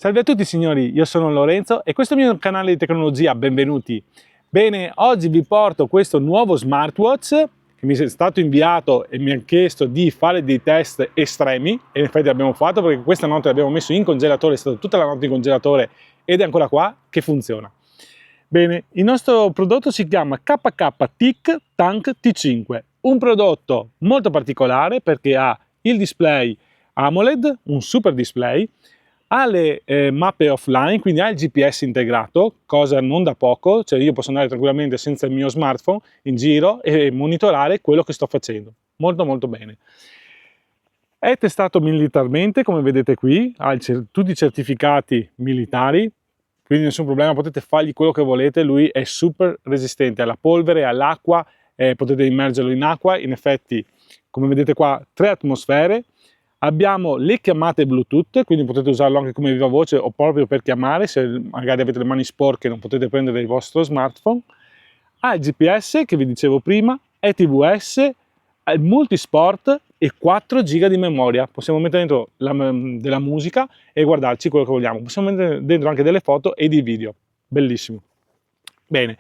Salve a tutti signori, io sono Lorenzo e questo è il mio canale di tecnologia, benvenuti. Bene, oggi vi porto questo nuovo smartwatch che mi è stato inviato e mi ha chiesto di fare dei test estremi e in effetti l'abbiamo fatto perché questa notte l'abbiamo messo in congelatore, è stato tutta la notte in congelatore ed è ancora qua che funziona. Bene, il nostro prodotto si chiama KK-TIC Tank T5, un prodotto molto particolare perché ha il display AMOLED, un super display, ha le mappe offline, quindi ha il GPS integrato, cosa non da poco, cioè io posso andare tranquillamente senza il mio smartphone in giro e monitorare quello che sto facendo, molto bene. È testato militarmente, come vedete qui, ha tutti i certificati militari, quindi nessun problema, potete fargli quello che volete, lui è super resistente alla polvere, all'acqua, potete immergerlo in acqua, in effetti, come vedete qua, 3 atmosfere. Abbiamo le chiamate Bluetooth, quindi potete usarlo anche come viva voce o proprio per chiamare, se magari avete le mani sporche e non potete prendere il vostro smartphone. Ha il GPS che vi dicevo prima, è TVS, ha il multisport e 4 GB di memoria. Possiamo mettere dentro della musica e guardarci quello che vogliamo. Possiamo mettere dentro anche delle foto e dei video. Bellissimo. Bene.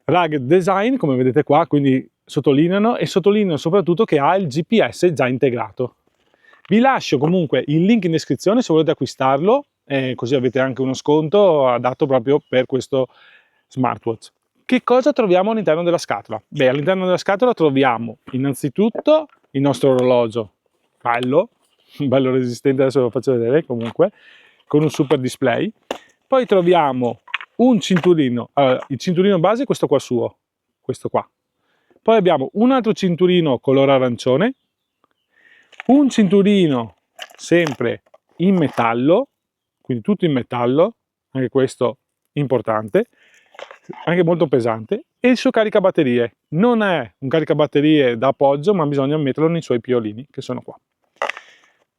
Rugged design, come vedete qua, quindi sottolineano soprattutto che ha il GPS già integrato. Vi lascio comunque il link in descrizione se volete acquistarlo, così avete anche uno sconto adatto proprio per questo smartwatch. Che cosa troviamo all'interno della scatola? Beh, all'interno della scatola troviamo innanzitutto il nostro orologio, bello resistente, adesso ve lo faccio vedere comunque, con un super display. Poi troviamo un cinturino, il cinturino base è questo qua suo, questo qua. Poi abbiamo un altro cinturino color arancione, un cinturino sempre in metallo, quindi tutto in metallo, anche questo importante, anche molto pesante, e il suo caricabatterie. Non è un caricabatterie da appoggio, ma bisogna metterlo nei suoi piolini, che sono qua.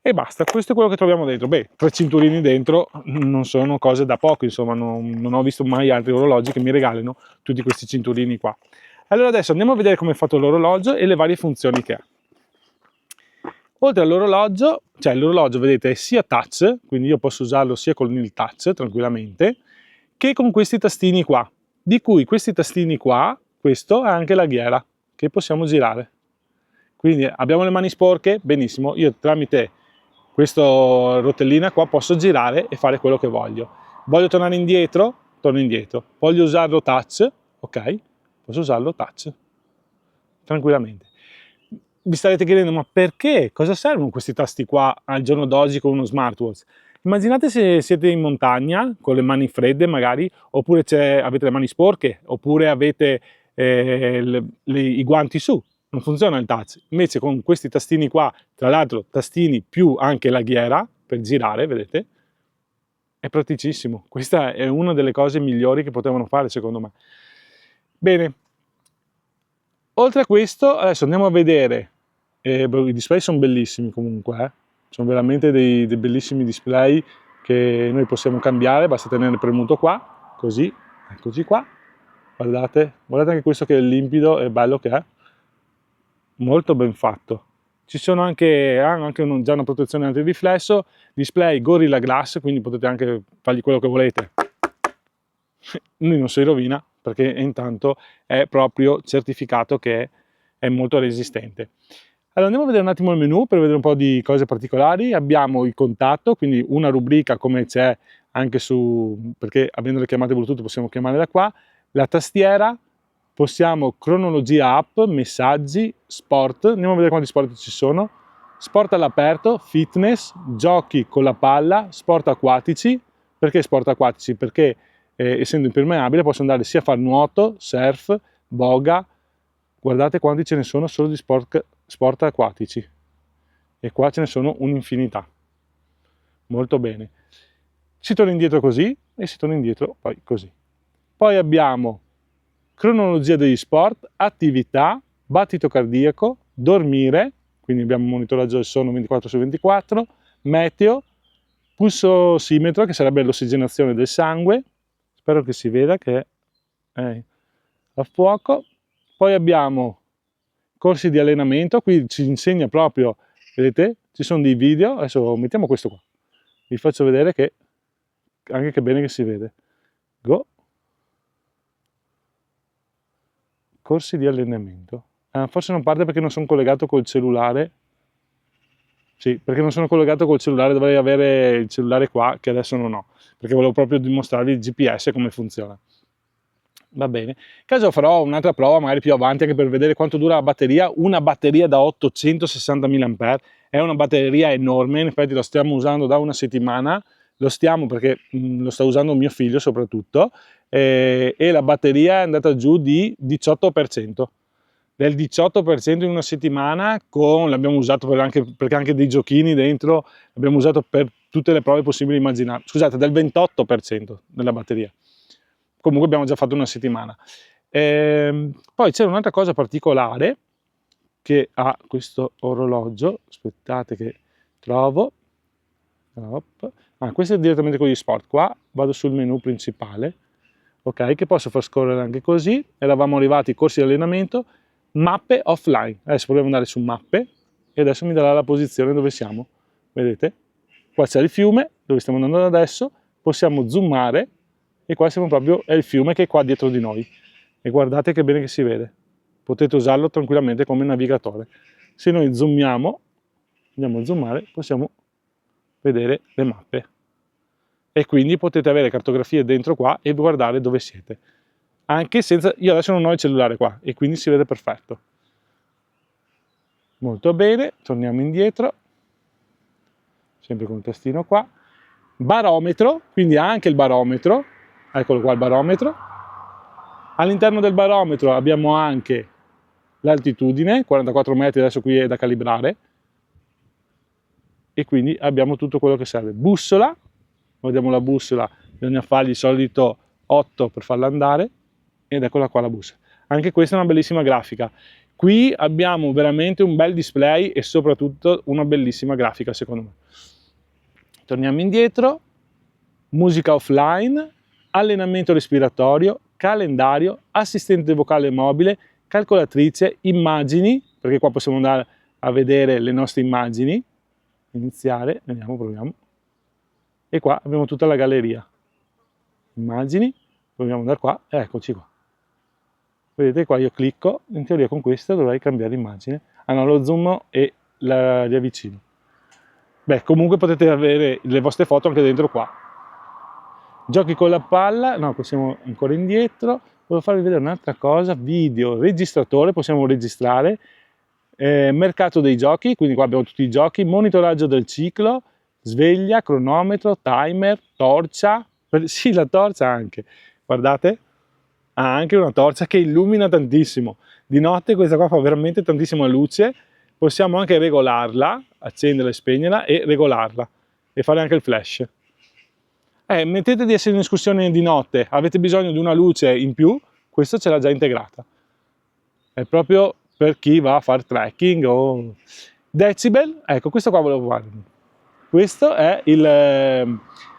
E basta, questo è quello che troviamo dentro. Beh, 3 cinturini dentro non sono cose da poco, insomma, non ho visto mai altri orologi che mi regalino tutti questi cinturini qua. Allora adesso andiamo a vedere come è fatto l'orologio e le varie funzioni che ha. Oltre all'orologio, cioè l'orologio vedete è sia touch, quindi io posso usarlo sia con il touch tranquillamente, che con questi tastini qua, di cui questi tastini qua, questo è anche la ghiera, che possiamo girare. Quindi abbiamo le mani sporche, benissimo, io tramite questa rotellina qua posso girare e fare quello che voglio. Voglio tornare indietro? Torno indietro. Voglio usarlo touch? Ok, posso usarlo touch, tranquillamente. Vi starete chiedendo, ma perché? Cosa servono questi tasti qua al giorno d'oggi con uno smartwatch? Immaginate se siete in montagna, con le mani fredde magari, oppure avete le mani sporche, oppure avete i guanti su. Non funziona il touch. Invece con questi tastini qua, tra l'altro tastini più anche la ghiera, per girare, vedete? È praticissimo. Questa è una delle cose migliori che potevano fare, secondo me. Bene. Oltre a questo, adesso andiamo a vedere. I display sono bellissimi comunque, sono veramente dei bellissimi display che noi possiamo cambiare, basta tenere premuto qua, così, eccoci qua, guardate anche questo che è limpido e bello che è, molto ben fatto. Ci sono hanno anche già una protezione antiriflesso, display Gorilla Glass, quindi potete anche fargli quello che volete, lui non si rovina perché intanto è proprio certificato che è molto resistente. Allora andiamo a vedere un attimo il menu per vedere un po' di cose particolari. Abbiamo il contatto, quindi una rubrica come c'è anche perché avendo le chiamate Bluetooth possiamo chiamare da qua, la tastiera, possiamo cronologia app, messaggi, sport, andiamo a vedere quanti sport ci sono, sport all'aperto, fitness, giochi con la palla, sport acquatici. Perché sport acquatici? Perché essendo impermeabile posso andare sia a fare nuoto, surf, boga, guardate quanti ce ne sono solo di sport acquatici e qua ce ne sono un'infinità, molto bene. Si torna indietro così e si torna indietro poi così. Poi abbiamo cronologia degli sport, attività, battito cardiaco, dormire, quindi abbiamo monitoraggio del sonno 24/24, meteo, pulso ossimetro che sarebbe l'ossigenazione del sangue, spero che si veda che è a fuoco. Poi abbiamo corsi di allenamento, qui ci insegna proprio, vedete, ci sono dei video, adesso mettiamo questo qua, vi faccio vedere che anche che bene che si vede. Go. Corsi di allenamento. Forse non parte perché non sono collegato col cellulare. Sì, perché non sono collegato col cellulare, dovrei avere il cellulare qua, che adesso non ho, perché volevo proprio dimostrarvi il GPS come funziona. Va bene. In caso farò un'altra prova, magari più avanti, anche per vedere quanto dura la batteria. Una batteria da 860 mAh, è una batteria enorme, in effetti lo stiamo usando da una settimana, lo stiamo perché lo sta usando mio figlio soprattutto, e la batteria è andata giù di 18%. Del 18% in una settimana, l'abbiamo usato perché anche dei giochini dentro, l'abbiamo usato per tutte le prove possibili e immaginabili. Scusate, del 28% della batteria. Comunque abbiamo già fatto una settimana. Poi c'è un'altra cosa particolare che ha questo orologio, aspettate che trovo. Questo è direttamente con gli sport. Qua vado sul menu principale, ok, che posso far scorrere anche così. Eravamo arrivati ai corsi di allenamento, mappe offline. Adesso proviamo ad andare su mappe e adesso mi darà la posizione dove siamo. Vedete? Qua c'è il fiume dove stiamo andando adesso, possiamo zoomare e qua siamo proprio, è il fiume che è qua dietro di noi. E guardate che bene che si vede. Potete usarlo tranquillamente come navigatore. Se noi zoomiamo, andiamo a zoomare, possiamo vedere le mappe. E quindi potete avere cartografie dentro qua e guardare dove siete. Anche senza, io adesso non ho il cellulare qua e quindi si vede perfetto. Molto bene, torniamo indietro, sempre con il tastino qua. Barometro, quindi anche il barometro, eccolo qua il barometro. All'interno del barometro abbiamo anche l'altitudine, 44 metri, adesso qui è da calibrare, e quindi abbiamo tutto quello che serve. Bussola, guardiamo la bussola, bisogna fargli il solito 8 per farla andare, ed eccola qua la bussola. Anche questa è una bellissima grafica. Qui abbiamo veramente un bel display e soprattutto una bellissima grafica secondo me. Torniamo indietro, musica offline, allenamento respiratorio, calendario, assistente vocale mobile, calcolatrice, immagini, perché qua possiamo andare a vedere le nostre immagini, iniziare, vediamo, proviamo, e qua abbiamo tutta la galleria. Immagini, proviamo ad andare qua, e eccoci qua. Vedete qua io clicco, in teoria con questa dovrei cambiare immagine. Ah no, lo zoom e la riavvicino. Beh, comunque potete avere le vostre foto anche dentro qua. Giochi con la palla, no, possiamo ancora indietro. Volevo farvi vedere un'altra cosa, video, registratore, possiamo registrare. Mercato dei giochi, quindi qua abbiamo tutti i giochi, monitoraggio del ciclo, sveglia, cronometro, timer, torcia, sì la torcia anche, guardate, ha anche una torcia che illumina tantissimo, di notte questa qua fa veramente tantissima luce, possiamo anche regolarla, accenderla e spegnerla e regolarla e fare anche il flash. Mettete di essere in escursione di notte, avete bisogno di una luce in più, questa ce l'ha già integrata, è proprio per chi va a fare trekking o decibel. Ecco, questo qua volevo fare. Questo è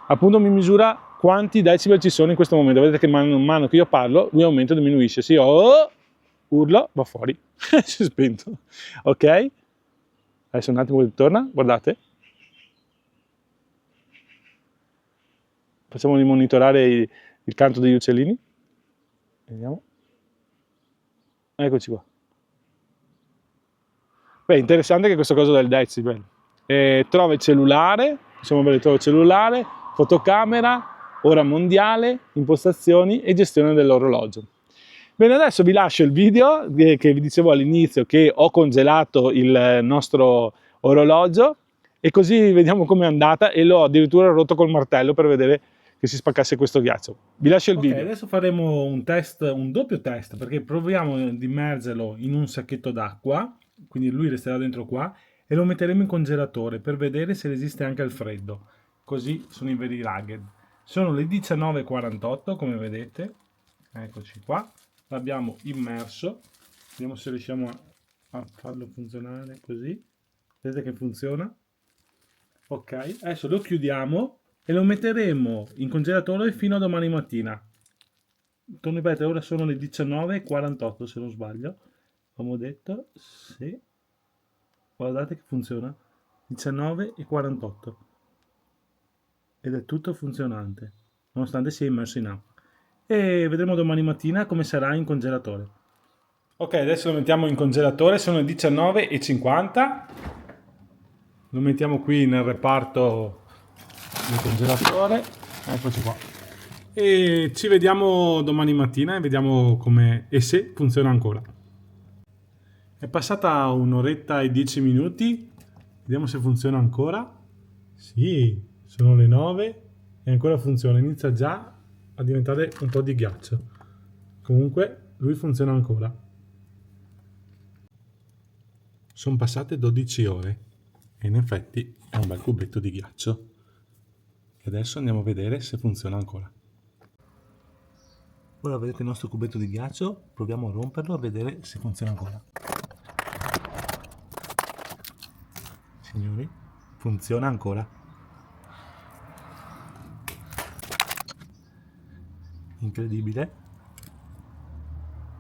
appunto mi misura quanti decibel ci sono in questo momento. Vedete che man mano che io parlo lui aumenta o diminuisce. Se io urlo va fuori, si è spento. Ok, adesso un attimo che torna, guardate, facciamo monitorare il canto degli uccellini, vediamo, eccoci qua. Beh, interessante che questa cosa del decibel. Trova il cellulare, possiamo vedere, trova il cellulare, fotocamera, ora mondiale, impostazioni e gestione dell'orologio. Bene, adesso vi lascio il video che vi dicevo all'inizio che ho congelato il nostro orologio e così vediamo com'è andata e l'ho addirittura rotto col martello per vedere che si spaccasse questo ghiaccio. Vi lascio il video. Adesso faremo un test, un doppio test, perché proviamo ad immergerlo in un sacchetto d'acqua, quindi lui resterà dentro qua, e lo metteremo in congelatore per vedere se resiste anche al freddo. Così sono i veri rugged. Sono le 19:48 come vedete, eccoci qua, l'abbiamo immerso, vediamo se riusciamo a farlo funzionare così, vedete che funziona? Ok, adesso lo chiudiamo e lo metteremo in congelatore fino a domani mattina. Torno ripeto, ora sono le 19:48 se non sbaglio, abbiamo detto, sì, guardate che funziona, 19:48. ed è tutto funzionante, nonostante sia immerso in acqua. E vedremo domani mattina come sarà in congelatore. Ok, adesso lo mettiamo in congelatore, sono le 19:50. Lo mettiamo qui nel reparto del congelatore, eccoci qua. E ci vediamo domani mattina e vediamo come e se funziona ancora. È passata un'oretta e 10 minuti, vediamo se funziona ancora. Sì, sono le 9 e ancora funziona, inizia già a diventare un po' di ghiaccio. Comunque lui funziona ancora. Sono passate 12 ore e in effetti è un bel cubetto di ghiaccio. E adesso andiamo a vedere se funziona ancora. Ora vedete il nostro cubetto di ghiaccio, proviamo a romperlo a vedere se funziona ancora. Signori, funziona ancora. Incredibile.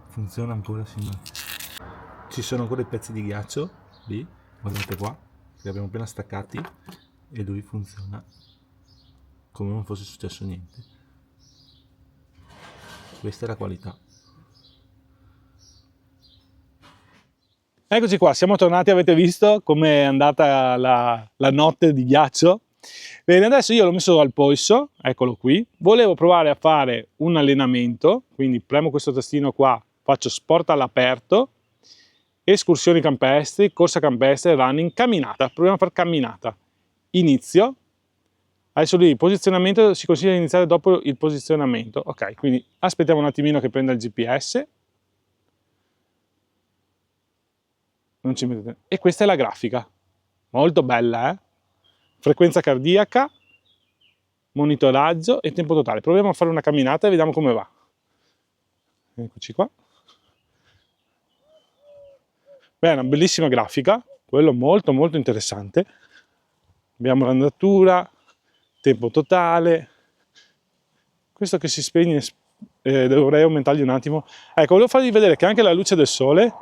Funziona ancora, signori. Ci sono ancora i pezzi di ghiaccio lì, guardate qua, li abbiamo appena staccati e lui funziona come non fosse successo niente. Questa è la qualità. Eccoci qua, siamo tornati, avete visto com'è andata la notte di ghiaccio? Bene, adesso io l'ho messo al polso, eccolo qui. Volevo provare a fare un allenamento, quindi premo questo tastino qua, faccio sport all'aperto, escursioni campestri, corsa campestre, running, camminata. Proviamo a fare camminata. Inizio. Adesso lì il posizionamento si consiglia di iniziare dopo il posizionamento. Ok, quindi aspettiamo un attimino che prenda il GPS. Non ci mettete. E questa è la grafica. Molto bella, eh? Frequenza cardiaca, monitoraggio e tempo totale. Proviamo a fare una camminata e vediamo come va. Eccoci qua. Beh, è una bellissima grafica, quello molto molto interessante. Abbiamo l'andatura, tempo totale. Questo che si spegne, dovrei aumentargli un attimo. Ecco, volevo farvi vedere che anche la luce del sole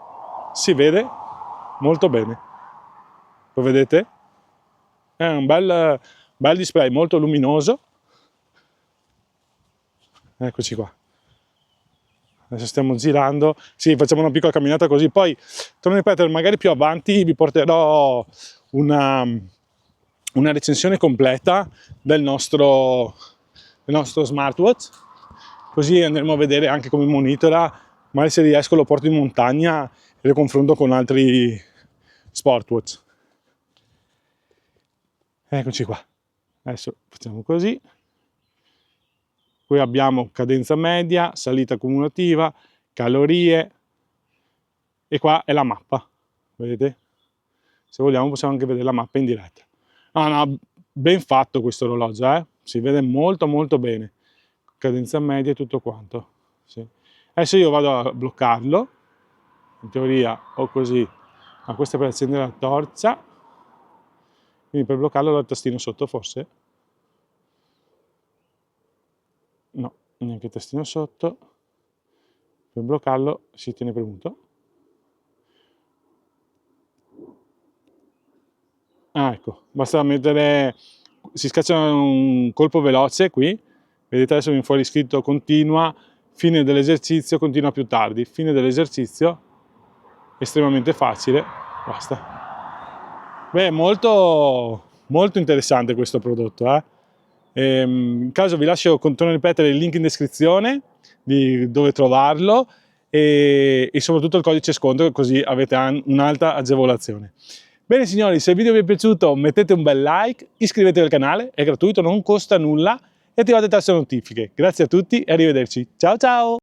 si vede molto bene. Lo vedete? È un bel display, molto luminoso. Eccoci qua. Adesso stiamo girando, sì, facciamo una piccola camminata così, poi torno a ripetere, magari più avanti vi porterò una recensione completa del nostro smartwatch, così andremo a vedere anche come monitora, magari se riesco lo porto in montagna e lo confronto con altri smartwatch. Eccoci qua, adesso facciamo così. Qui abbiamo cadenza media, salita cumulativa, calorie e qua è la mappa, vedete? Se vogliamo possiamo anche vedere la mappa in diretta. No, ben fatto questo orologio, si vede molto molto bene, cadenza media e tutto quanto. Sì. Adesso io vado a bloccarlo, in teoria o così, ma questo è per accendere la torcia, quindi per bloccarlo ho il tastino sotto forse? No, neanche il tastino sotto. Per bloccarlo si tiene premuto. Ah, ecco, basta mettere, si scaccia un colpo veloce qui, vedete adesso viene fuori scritto continua, fine dell'esercizio, continua più tardi, fine dell'esercizio, estremamente facile, basta. Beh, molto, molto interessante questo prodotto, eh. In caso vi lascio, torno a ripetere, il link in descrizione di dove trovarlo e soprattutto il codice sconto, così avete un'alta agevolazione. Bene signori, se il video vi è piaciuto mettete un bel like, iscrivetevi al canale, è gratuito, non costa nulla e attivate le notifiche. Grazie a tutti e arrivederci. Ciao ciao!